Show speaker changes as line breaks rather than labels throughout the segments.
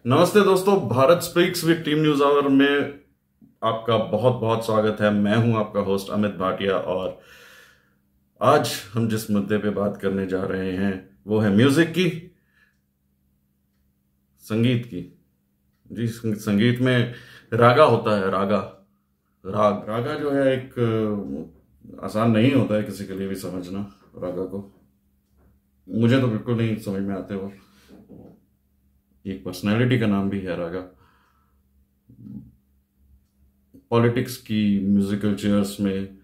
नमस्ते दोस्तों, Bharat speaks with team news hour में आपका बहुत बहुत स्वागत है। मैं हूं आपका होस्ट अमित भाटिया और आज हम जिस मुद्दे पे बात करने जा रहे हैं वो है म्यूजिक की, संगीत की। जी, संगीत में रागा होता है। रागा जो है एक आसान नहीं होता है किसी के लिए भी समझना। रागा को मुझे तो बिल्कुल नहीं समझ में आते। वो एक पर्सनैलिटी का नाम भी है रागा। पॉलिटिक्स की म्यूजिकल चेयर्स में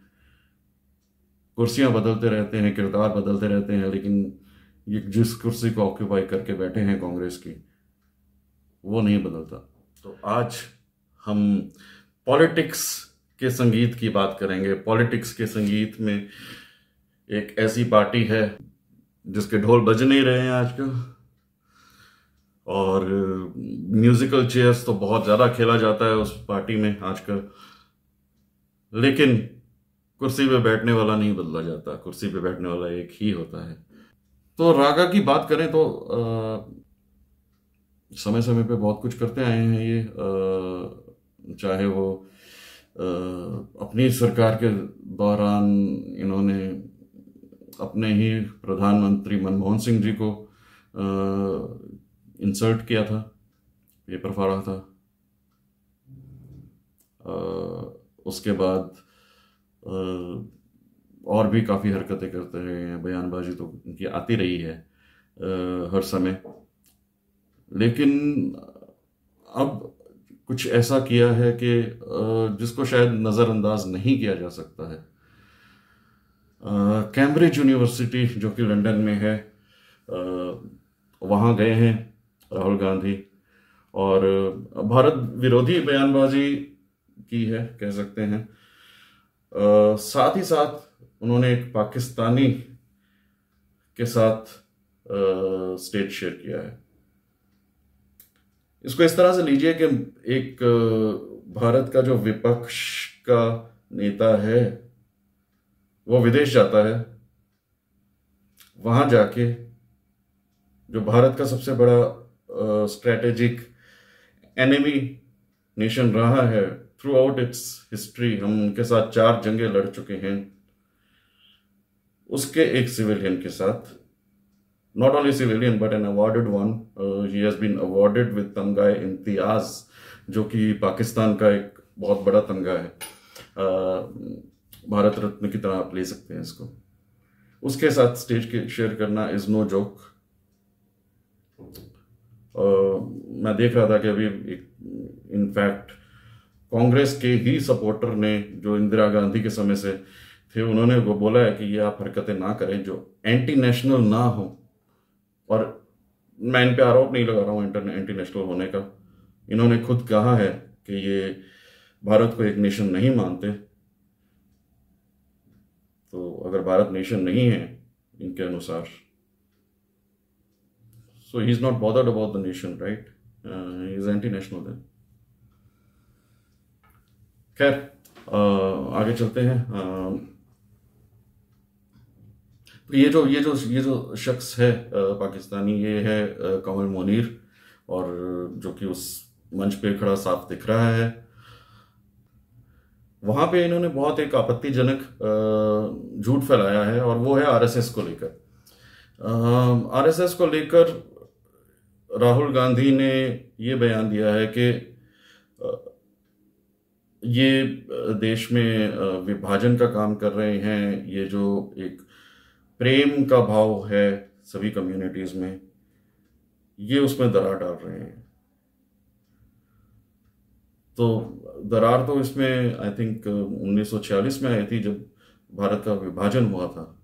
कुर्सियां बदलते रहते हैं, किरदार बदलते रहते हैं, लेकिन ये जिस कुर्सी को ऑक्यूपाई करके बैठे हैं कांग्रेस की, वो नहीं बदलता। तो आज हम पॉलिटिक्स के संगीत की बात करेंगे। पॉलिटिक्स के संगीत में एक ऐसी पार्टी है जिसके ढोल बज नहीं रहे हैं आजकल, और म्यूजिकल चेयर्स तो बहुत ज्यादा खेला जाता है उस पार्टी में आजकल, लेकिन कुर्सी पे बैठने वाला नहीं बदला जाता। कुर्सी पे बैठने वाला एक ही होता है। तो रागा की बात करें तो समय समय पे बहुत कुछ करते आए हैं ये। चाहे वो अपनी सरकार के दौरान इन्होंने अपने ही प्रधानमंत्री मनमोहन सिंह जी को इंसल्ट किया था, पेपर फाड़ा था। उसके बाद और भी काफ़ी हरकतें करते रहे हैं। बयानबाजी तो उनकी आती रही है हर समय, लेकिन अब कुछ ऐसा किया है कि जिसको शायद नज़रअंदाज नहीं किया जा सकता है। कैम्ब्रिज यूनिवर्सिटी जो कि लंदन में है, वहाँ गए हैं राहुल गांधी और भारत विरोधी बयानबाजी की है, कह सकते हैं। साथ ही साथ उन्होंने एक पाकिस्तानी के साथ स्टेज शेयर किया है। इसको इस तरह से लीजिए कि एक भारत का जो विपक्ष का नेता है वो विदेश जाता है, वहां जाके जो भारत का सबसे बड़ा स्ट्रेटेजिक एनिमी नेशन रहा है थ्रू आउट इट्स हिस्ट्री, हम उनके साथ 4 जंगें लड़ चुके हैं, उसके एक सिविलियन के साथ, not only civilian but an awarded one, he has been awarded with Tamgha Imtiaz, जो कि पाकिस्तान का एक बहुत बड़ा तमगा है। भारत रत्न की तरह आप ले सकते हैं इसको। उसके साथ स्टेज के शेयर करना इज नो जोक। मैं देख रहा था कि अभी इनफैक्ट कांग्रेस के ही सपोर्टर ने, जो इंदिरा गांधी के समय से थे, उन्होंने वो बोला है कि ये आप हरकतें ना करें जो एंटी नेशनल ना हो। और मैं इन पे आरोप नहीं लगा रहा हूँ एंटी नेशनल होने का। इन्होंने खुद कहा है कि ये भारत को एक नेशन नहीं मानते। तो अगर भारत नेशन नहीं है इनके अनुसार, so he's not bothered about the nation, right? He's anti-national then. खैर, आगे चलते हैं। तो ये जो शख्स है पाकिस्तानी, ये है कमल मुनीर, और जो कि उस मंच पे खड़ा साफ दिख रहा है। वहां पे इन्होंने बहुत एक आपत्तिजनक झूठ फैलाया है, और वो है आरएसएस को लेकर। आरएसएस को लेकर राहुल गांधी ने ये बयान दिया है कि ये देश में विभाजन का काम कर रहे हैं। ये जो एक प्रेम का भाव है सभी कम्युनिटीज में, ये उसमें दरार डाल रहे हैं। तो दरार तो इसमें आई थिंक 1946 में आई थी, जब भारत का विभाजन हुआ था।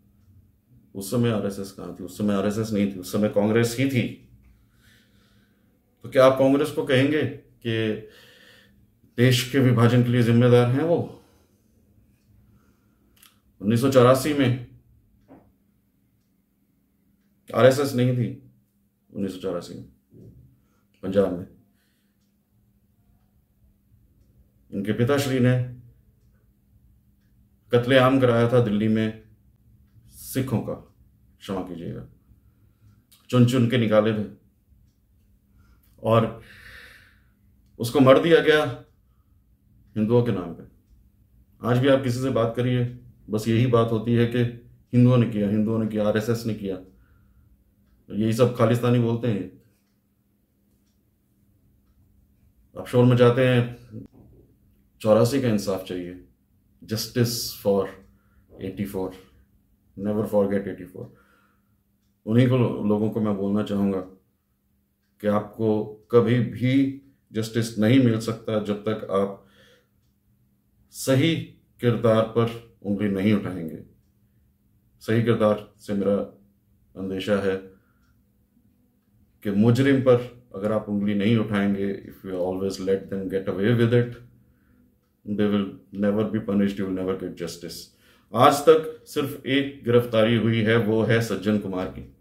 उस समय आरएसएस कहाँ थी? उस समय आरएसएस नहीं थी, उस समय कांग्रेस ही थी। तो क्या आप कांग्रेस को कहेंगे कि देश के विभाजन के लिए जिम्मेदार हैं वो? 1984 में आरएसएस नहीं थी। 1984 में पंजाब में इनके पिताश्री ने कत्लेआम कराया था दिल्ली में सिखों का, क्षमा कीजिएगा, चुन चुन के निकाले थे। और उसको मर दिया गया हिंदुओं के नाम पे। आज भी आप किसी से बात करिए, बस यही बात होती है कि हिंदुओं ने किया, हिंदुओं ने किया, आरएसएस ने किया, यही सब खालिस्तानी बोलते हैं। आप शोर में जाते हैं, 84 का इंसाफ चाहिए, जस्टिस फॉर 84, नेवर फॉरगेट 84। उन्हीं को लोगों को मैं बोलना चाहूँगा कि आपको कभी भी जस्टिस नहीं मिल सकता जब तक आप सही किरदार पर उंगली नहीं उठाएंगे। सही किरदार से मेरा अंदेशा है कि मुजरिम पर अगर आप उंगली नहीं उठाएंगे, if you always let them get away with it, they will never be punished, you will never get justice. आज तक सिर्फ एक गिरफ्तारी हुई है, वो है सज्जन कुमार की।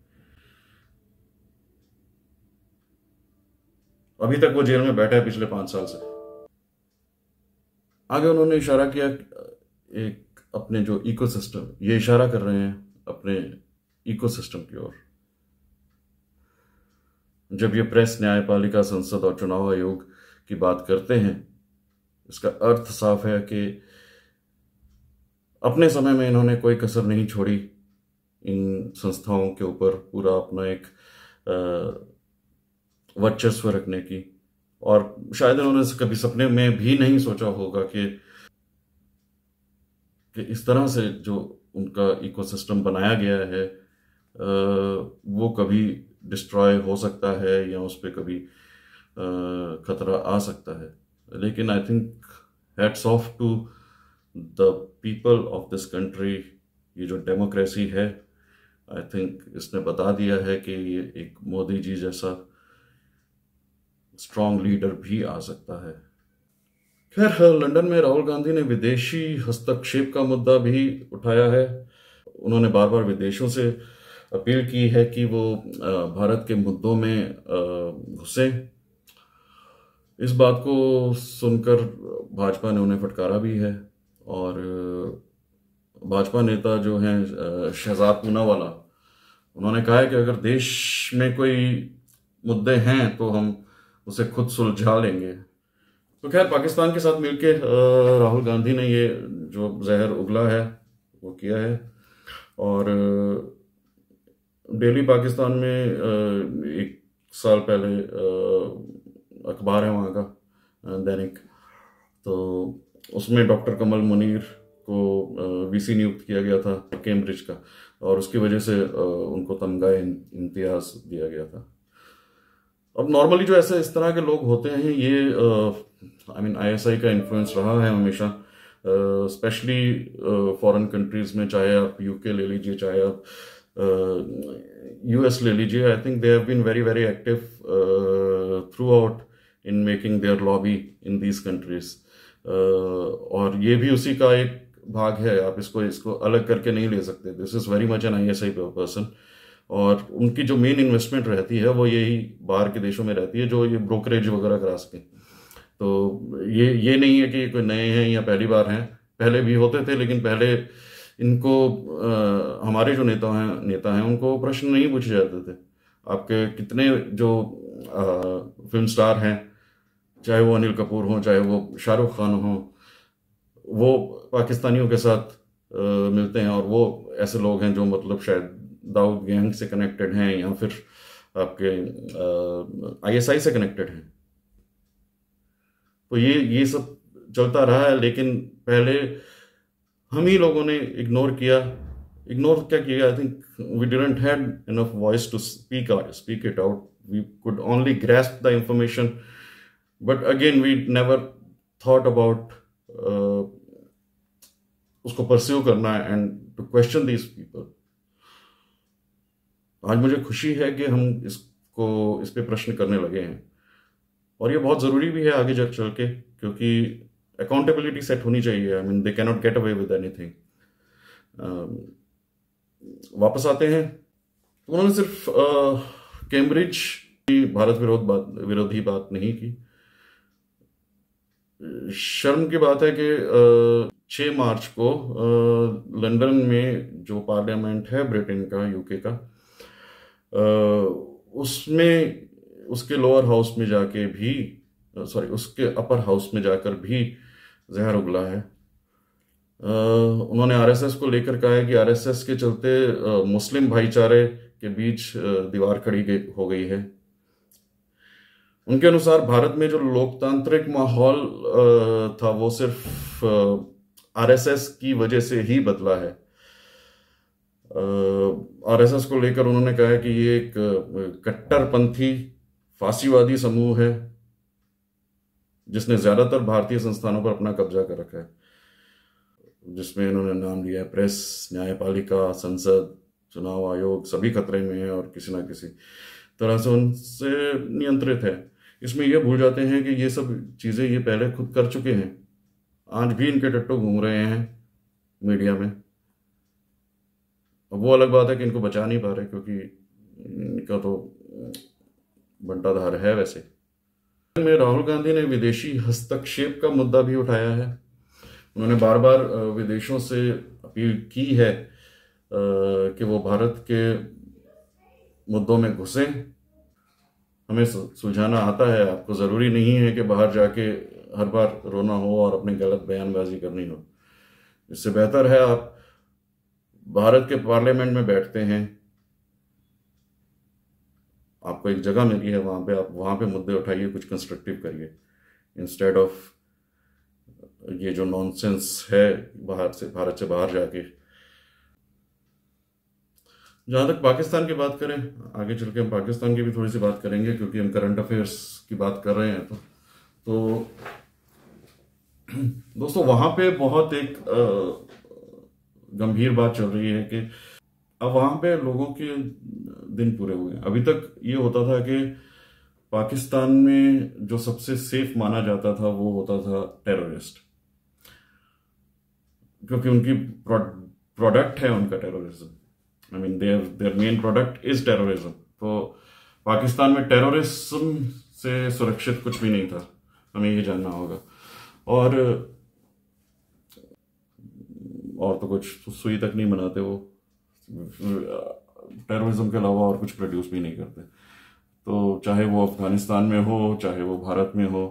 अभी तक वो जेल में बैठा है पिछले 5 साल से। आगे उन्होंने इशारा किया एक अपने जो इकोसिस्टम, ये इशारा कर रहे हैं अपने इकोसिस्टम की ओर। जब ये प्रेस, न्यायपालिका, संसद और चुनाव आयोग की बात करते हैं, इसका अर्थ साफ है कि अपने समय में इन्होंने कोई कसर नहीं छोड़ी इन संस्थाओं के ऊपर पूरा अपना एक वर्चस्व रखने की। और शायद इन्होंने कभी सपने में भी नहीं सोचा होगा कि इस तरह से जो उनका इकोसिस्टम बनाया गया है वो कभी डिस्ट्रॉय हो सकता है या उस पर कभी खतरा आ सकता है। लेकिन I think hats off to the people of this country. ये जो डेमोक्रेसी है, आई थिंक इसने बता दिया है कि ये एक मोदी जी जैसा स्ट्रॉन्ग लीडर भी आ सकता है। खैर, लंदन में राहुल गांधी ने विदेशी हस्तक्षेप का मुद्दा भी उठाया है। उन्होंने बार बार विदेशों से अपील की है कि वो भारत के मुद्दों में घुसे। इस बात को सुनकर भाजपा ने उन्हें फटकारा भी है। और भाजपा नेता जो हैं शहजाद पूनावाला, उन्होंने कहा है कि अगर देश में कोई मुद्दे हैं तो हम उसे खुद सुलझा लेंगे। तो खैर, पाकिस्तान के साथ मिलके राहुल गांधी ने ये जो जहर उगला है वो किया है। और डेली पाकिस्तान में 1 साल पहले अखबार है वहाँ का, दैनिक, तो उसमें डॉक्टर कमल मुनीर को वीसी नियुक्त किया गया था कैम्ब्रिज का, और उसकी वजह से उनको तमगाए इम्तियाज दिया गया था। अब नॉर्मली जो ऐसे इस तरह के लोग होते हैं, ये आई मीन आईएसआई का इन्फ्लुएंस रहा है हमेशा, स्पेशली फॉरेन कंट्रीज में। चाहे आप यूके ले लीजिए, चाहे आप यूएस ले लीजिए, I think they have been very very active throughout in making their lobby in these countries. और ये भी उसी का एक भाग है, आप इसको अलग करके नहीं ले सकते। This is very much an ISI person. और उनकी जो मेन इन्वेस्टमेंट रहती है वो यही बाहर के देशों में रहती है, जो ये ब्रोकरेज वगैरह करा सकें। तो ये नहीं है कि कोई नए हैं या पहली बार हैं, पहले भी होते थे, लेकिन पहले इनको हमारे जो नेता हैं उनको प्रश्न नहीं पूछे जाते थे। आपके कितने जो फिल्म स्टार हैं, चाहे वो अनिल कपूर हों, चाहे वो शाहरुख खान हों, वो पाकिस्तानियों के साथ मिलते हैं। और वो ऐसे लोग हैं जो मतलब शायद दाऊद गैंग से कनेक्टेड हैं या फिर आपके आईएसआई से कनेक्टेड हैं। तो ये सब चलता रहा है, लेकिन पहले हम ही लोगों ने इग्नोर क्या किया? I think we didn't had enough voice to speak it out. We could only grasp the information, but again we never thought about उसको परस्यू करना and to question these people. आज मुझे खुशी है कि हम इस पे प्रश्न करने लगे हैं, और ये बहुत ज़रूरी भी है आगे चल के, क्योंकि अकाउंटेबिलिटी सेट होनी चाहिए। I mean they can not get away with anything. वापस आते हैं, उन्होंने सिर्फ कैम्ब्रिज की भारत विरोधी बात नहीं की। शर्म की बात है कि 6 मार्च को लंदन में जो पार्लियामेंट है ब्रिटेन का, यूके का, उसमें उसके लोअर हाउस में जाके भी उसके अपर हाउस में जाकर भी जहर उगला है। उन्होंने आरएसएस को लेकर कहा है कि आरएसएस के चलते मुस्लिम भाईचारे के बीच दीवार खड़ी हो गई है। उनके अनुसार भारत में जो लोकतांत्रिक माहौल था वो सिर्फ आरएसएस की वजह से ही बदला है। आरएसएस को लेकर उन्होंने कहा है कि ये एक कट्टरपंथी फासीवादी समूह है जिसने ज्यादातर भारतीय संस्थानों पर अपना कब्जा कर रखा है, जिसमें इन्होंने नाम लिया है प्रेस, न्यायपालिका, संसद, चुनाव आयोग, सभी खतरे में है और किसी ना किसी तरह से उनसे नियंत्रित है। इसमें यह भूल जाते हैं कि ये सब चीजें ये पहले खुद कर चुके हैं। आज भी इनके टट्टू घूम रहे हैं मीडिया में। अब वो अलग बात है कि इनको बचा नहीं पा रहे, क्योंकि इनका तो बंटाधार है। वैसे में राहुल गांधी ने विदेशी हस्तक्षेप का मुद्दा भी उठाया है। उन्होंने बार बार विदेशों से अपील की है कि वो भारत के मुद्दों में घुसें। हमें सुलझाना आता है, आपको ज़रूरी नहीं है कि बाहर जाके हर बार रोना हो और अपनी गलत बयानबाजी करनी हो। इससे बेहतर है आप भारत के पार्लियामेंट में बैठते हैं, आपको एक जगह मिली है, वहां पे आप वहां पे मुद्दे उठाइए, कुछ कंस्ट्रक्टिव करिए, इंस्टेड ऑफ ये जो नॉनसेंस है भारत से बाहर जाके। जहां तक पाकिस्तान की बात करें, आगे चल के हम पाकिस्तान की भी थोड़ी सी बात करेंगे, क्योंकि हम करंट अफेयर्स की बात कर रहे हैं। तो दोस्तों वहां पे बहुत एक गंभीर बात चल रही है कि अब वहां पे लोगों के दिन पूरे हुए हैं। अभी तक ये होता था कि पाकिस्तान में जो सबसे सेफ माना जाता था वो होता था टेररिस्ट, क्योंकि उनकी प्रोडक्ट है उनका terrorism. I mean their main product is terrorism. तो पाकिस्तान में टेररिज्म से सुरक्षित कुछ भी नहीं था, हमें ये जानना होगा। और तो कुछ सुई तक नहीं बनाते वो, टेररिज्म के अलावा और कुछ प्रोड्यूस भी नहीं करते। तो चाहे वो अफगानिस्तान में हो, चाहे वो भारत में हो,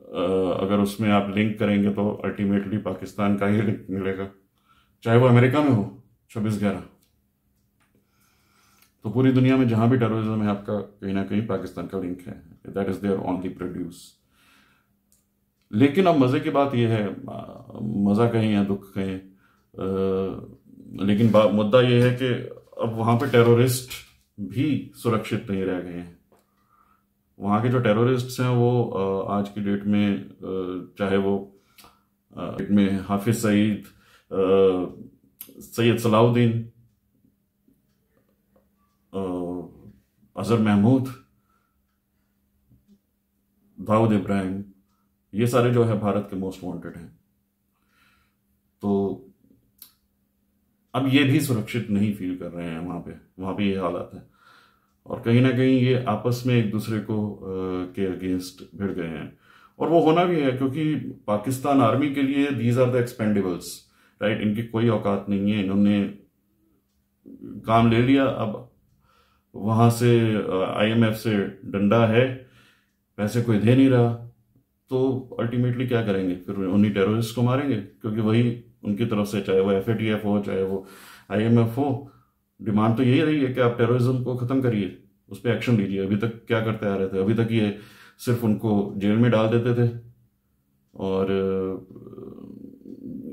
अगर उसमें आप लिंक करेंगे तो अल्टीमेटली पाकिस्तान का ही लिंक मिलेगा। चाहे वो अमेरिका में हो 26/11, तो पूरी दुनिया में जहां भी टेररिज्म है आपका कहीं ना कहीं पाकिस्तान का लिंक है। That is their only produce. लेकिन अब मजे की बात यह है, मजा कहीं या दुख कहीं, लेकिन मुद्दा यह है कि अब वहां पे टेररिस्ट भी सुरक्षित नहीं रह गए हैं। वहां के जो टेररिस्ट्स हैं वो आज की डेट में चाहे वो में हाफिज सईद, सैयद सलाउद्दीन, अजहर महमूद, दाऊद इब्राहिम, ये सारे जो है भारत के मोस्ट वांटेड हैं। तो अब ये भी सुरक्षित नहीं फील कर रहे हैं वहां पे ये हालात है। और कहीं ना कहीं ये आपस में एक दूसरे को के अगेंस्ट भिड़ गए हैं। और वो होना भी है, क्योंकि पाकिस्तान आर्मी के लिए these are the expendables, right. इनकी कोई औकात नहीं है, इन्होंने काम ले लिया। अब वहां से IMF से डंडा है, पैसे कोई दे नहीं रहा, तो अल्टीमेटली क्या करेंगे फिर? उन्हीं टेररिस्ट को मारेंगे, क्योंकि वही उनकी तरफ से, चाहे वो FATF हो, चाहे वो IMF हो, डिमांड तो यही रही है कि आप टेररिज्म को खत्म करिए, उस पर एक्शन लीजिए। अभी तक क्या करते आ रहे थे? अभी तक ये सिर्फ उनको जेल में डाल देते थे और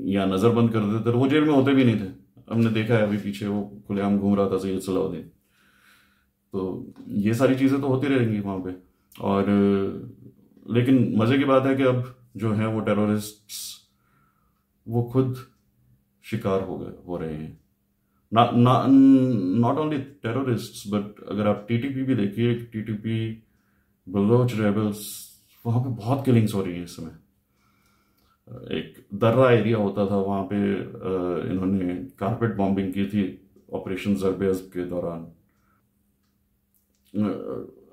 या नजर बंद कर देते थे, वो जेल में होते भी नहीं थे। हमने देखा है अभी पीछे वो खुलेआम घूम रहा था सैयद सलाउद्दीन। तो ये सारी चीजें तो होती रहेंगी वहां पे। और लेकिन मजे की बात है कि अब जो है वो टेररिस्ट्स वो खुद शिकार हो रहे हैं। नॉट ओनली टेररिस्ट्स बट अगर आप TTP भी देखिए, TTP, बलोच रेबल्स, वहां पे बहुत किलिंग्स हो रही है इस समय। एक दर्रा एरिया होता था वहां पे, इन्होंने कारपेट बॉम्बिंग की थी ऑपरेशन जरबेज के दौरान।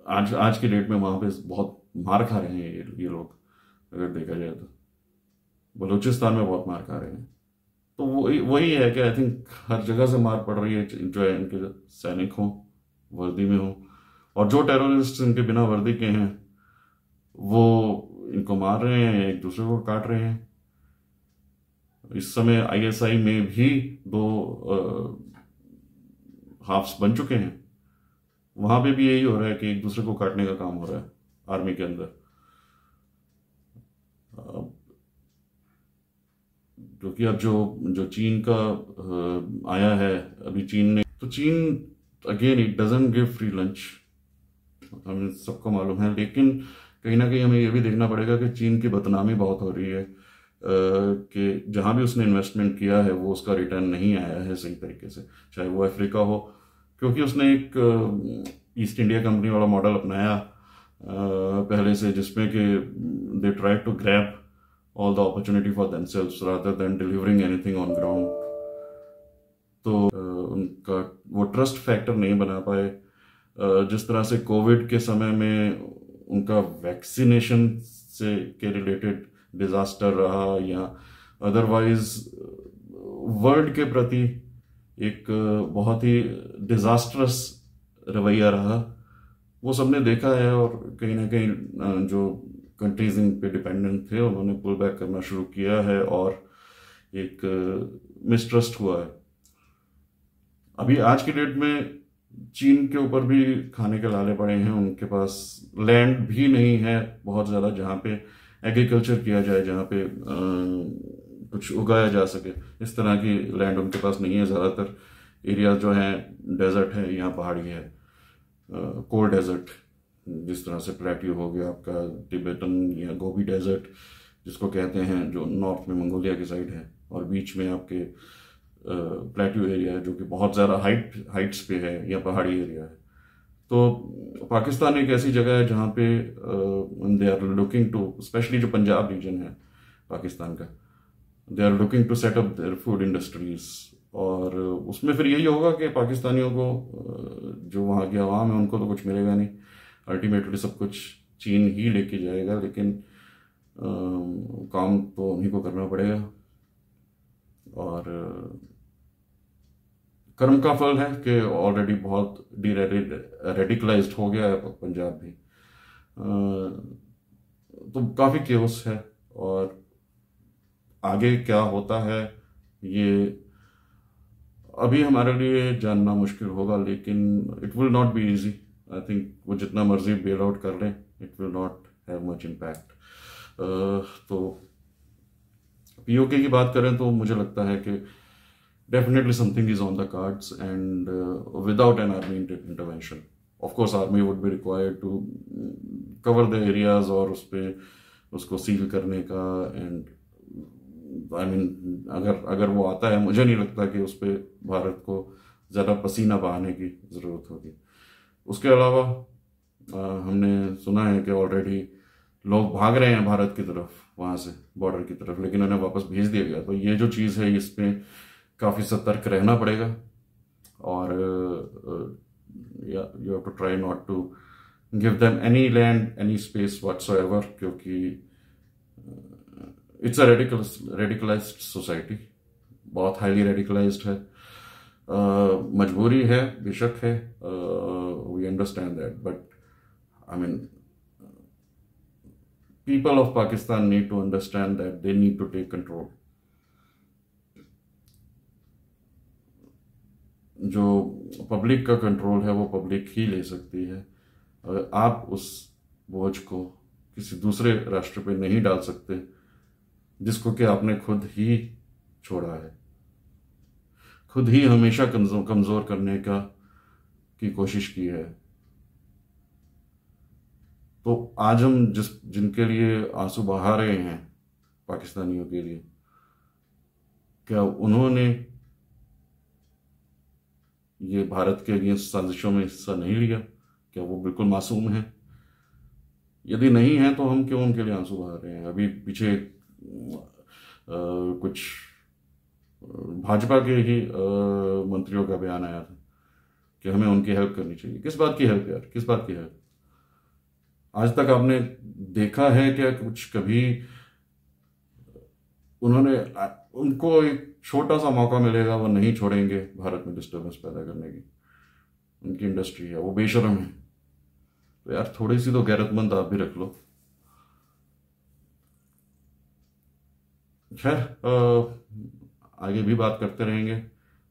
आज की डेट में वहां पे बहुत मार खा रहे हैं ये लोग, अगर देखा जाए तो बलूचिस्तान में बहुत मार खा रहे हैं। तो वही है कि आई थिंक हर जगह से मार पड़ रही है, जो है इनके सैनिक हों, वर्दी में हो, और जो टेररिस्ट इनके बिना वर्दी के हैं वो इनको मार रहे हैं, एक दूसरे को काट रहे हैं। इस समय आईएसआई में भी दो हाफ्स बन चुके हैं, वहां पे भी यही हो रहा है कि एक दूसरे को काटने का काम हो रहा है आर्मी के अंदर। क्योंकि अब जो जो चीन का आया है, अभी चीन ने, तो चीन again it doesn't give free lunch, हमें सबको मालूम है। लेकिन कहीं ना कहीं हमें ये भी देखना पड़ेगा कि चीन की बदनामी बहुत हो रही है, कि जहां भी उसने इन्वेस्टमेंट किया है वो उसका रिटर्न नहीं आया है सही तरीके से, चाहे वो अफ्रीका हो, क्योंकि उसने एक ईस्ट इंडिया कंपनी वाला मॉडल अपनाया पहले से, जिसमें कि they try to grab all the opportunity for themselves rather than delivering anything on ground. तो उनका वो ट्रस्ट फैक्टर नहीं बना पाए। जिस तरह से कोविड के समय में उनका वैक्सीनेशन से के रिलेटेड डिजास्टर रहा, या अदरवाइज वर्ल्ड के प्रति एक बहुत ही डिजास्टरस रवैया रहा, वो सबने देखा है। और कहीं ना कहीं जो कंट्रीज इन पे डिपेंडेंट थे उन्होंने पुल बैक करना शुरू किया है, और एक मिसट्रस्ट हुआ है। अभी आज की डेट में चीन के ऊपर भी खाने के लाले पड़े हैं, उनके पास लैंड भी नहीं है बहुत ज़्यादा जहाँ पे एग्रीकल्चर किया जाए, जहाँ पे कुछ उगाया जा सके, इस तरह की लैंड उनके पास नहीं है। ज़्यादातर एरिया जो है डेजर्ट है, यहाँ पहाड़ी है, कोल्ड डेजर्ट, जिस तरह से प्लेट्यू हो गया आपका, तिब्बतन या गोबी डेजर्ट जिसको कहते हैं, जो नॉर्थ में मंगोलिया की साइड है, और बीच में आपके प्लेट्यू एरिया है जो कि बहुत ज़्यादा हाइट्स पे है या पहाड़ी एरिया है। तो पाकिस्तान एक ऐसी जगह है जहाँ पे they are looking to, specially जो पंजाब रीजन है पाकिस्तान का, they are looking to set up their food industries. और उसमें फिर यही होगा कि पाकिस्तानियों को, जो वहाँ की आवाम है, उनको तो कुछ मिलेगा नहीं, अल्टीमेटली सब कुछ चीन ही लेके जाएगा। लेकिन काम तो उन्हीं को करना पड़ेगा, और कर्म का फल है कि ऑलरेडी बहुत रेडिकलाइज्ड हो गया है पंजाब भी। तो काफ़ी केओस है, और आगे क्या होता है ये अभी हमारे लिए जानना मुश्किल होगा, लेकिन it will not be easy. I think वो जितना मर्जी बेल आउट कर लें, it will not have much impact. तो पीओके की बात करें तो मुझे लगता है कि definitely something is on the cards, and without an army intervention, of course army would be required to cover the areas और उस पे उसको सील करने का, and I mean अगर वो आता है, मुझे नहीं लगता कि उस पे भारत को ज़्यादा पसीना बहाने की ज़रूरत होगी। उसके अलावा हमने सुना है कि ऑलरेडी लोग भाग रहे हैं भारत की तरफ, वहाँ से बॉर्डर की तरफ, लेकिन उन्हें वापस भेज दिया गया। तो ये जो चीज़ है, इसमें काफ़ी सतर्क रहना पड़ेगा, और you have to try not to give them any land, any space whatsoever, क्योंकि इट्स अ रेडिकलाइज्ड सोसाइटी, बहुत हाईली रेडिकलाइज्ड है। मजबूरी है, बेशक है, we understand that, but I mean people of Pakistan need to understand that they need to take control. जो public का control है वो पब्लिक ही ले सकती है। अगर आप उस बोझ को किसी दूसरे राष्ट्र पे नहीं डाल सकते जिसको कि आपने खुद ही छोड़ा है, खुद ही हमेशा कमजोर करने की कोशिश की है। तो आज हम जिनके लिए आंसू बहा रहे हैं पाकिस्तानियों के लिए, क्या उन्होंने ये भारत के अगेंस्ट साजिशों में हिस्सा नहीं लिया? क्या वो बिल्कुल मासूम है? यदि नहीं है तो हम क्यों उनके लिए आंसू बहा रहे हैं? अभी पीछे कुछ भाजपा के ही मंत्रियों का बयान आया था कि हमें उनकी हेल्प करनी चाहिए। किस बात की हेल्प यार, किस बात की हेल्प? आज तक आपने देखा है क्या कुछ कभी उनको एक छोटा सा मौका मिलेगा वो नहीं छोड़ेंगे भारत में डिस्टर्बेंस पैदा करने की? उनकी इंडस्ट्री है, वो बेशर्म है। तो यार थोड़ी सी तो गैरतमंद आप भी रख लो। खैर आगे भी बात करते रहेंगे।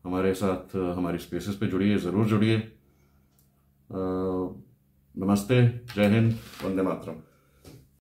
हमारे साथ हमारी स्पेसेस पे जुड़िए, ज़रूर जुड़िए। नमस्ते, जय हिंद, वंदे मातरम।